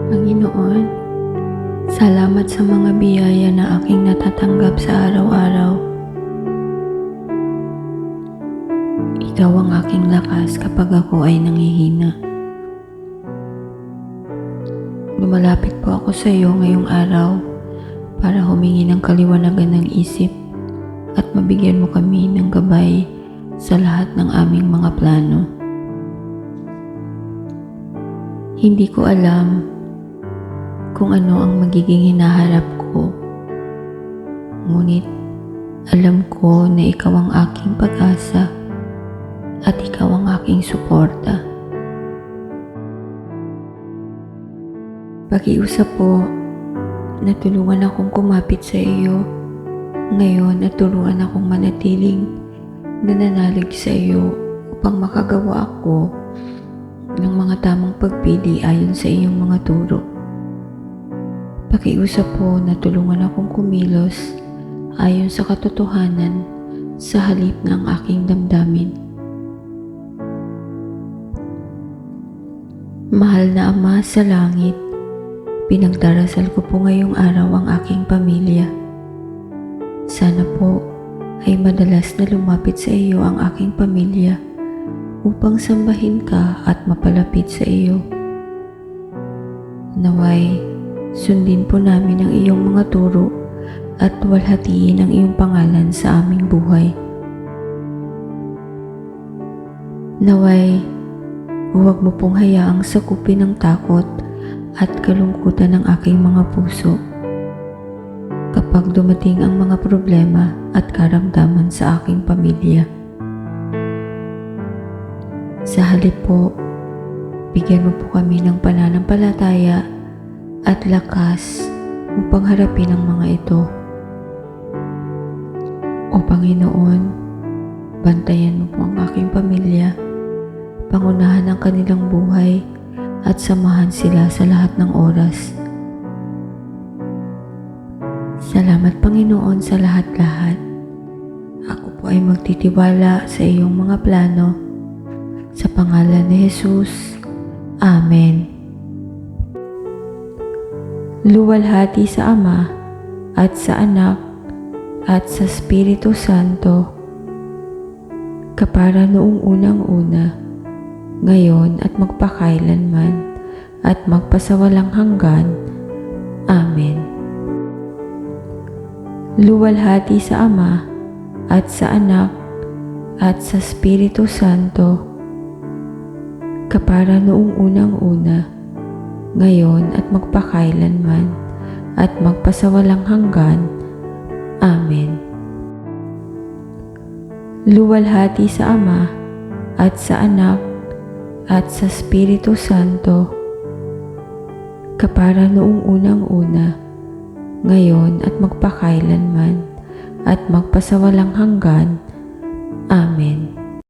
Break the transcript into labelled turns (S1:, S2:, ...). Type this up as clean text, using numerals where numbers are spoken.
S1: Panginoon, salamat sa mga biyaya na aking natatanggap sa araw-araw. Ikaw ang aking lakas kapag ako ay nanghihina. Lumalapit po ako sa iyo ngayong araw para humingi ng kaliwanagan ng isip at mabigyan mo kami ng gabay sa lahat ng aming mga plano. Hindi ko alam kung ano ang magiging hinaharap ko. Ngunit alam ko na ikaw ang aking pag-asa at ikaw ang aking suporta. Pakiusap po na tulungan akong kumapit sa iyo ngayon at tulungan akong manatiling nananalig sa iyo upang makagawa ako ng mga tamang pagpili ayon sa iyong mga turo. Pakiusap po na tulungan akong kumilos ayon sa katotohanan sa halip ng aking damdamin. Mahal na Ama sa langit, pinagdarasal ko po ngayong araw ang aking pamilya. Sana po ay madalas na lumapit sa iyo ang aking pamilya upang sambahin ka at mapalapit sa iyo. Naway, sundin po namin ang iyong mga turo at walhatiin ang iyong pangalan sa aming buhay. Naway, huwag mo pong hayaang sakupin ng takot at kalungkutan ng aking mga puso kapag dumating ang mga problema at karamdaman sa aking pamilya. Sa halip po, bigyan mo po kami ng pananampalataya at lakas upang harapin ang mga ito. O Panginoon, bantayan mo po ang aking pamilya, pangunahan ang kanilang buhay at samahan sila sa lahat ng oras. Salamat Panginoon sa lahat-lahat. Ako po ay magtitiwala sa iyong mga plano. Sa pangalan ni Jesus. Amen. Luwalhati sa Ama at sa Anak at sa Espiritu Santo, kapara noong unang-una, ngayon at magpakailanman at magpasawalang hanggan. Amen. Luwalhati sa Ama at sa Anak at sa Espiritu Santo, kapara noong unang-una, ngayon at magpakailanman at magpasawalang hanggan. Amen. Luwalhati sa Ama at sa Anak at sa Espiritu Santo, kapara noong unang-una, ngayon at magpakailanman at magpasawalang hanggan. Amen.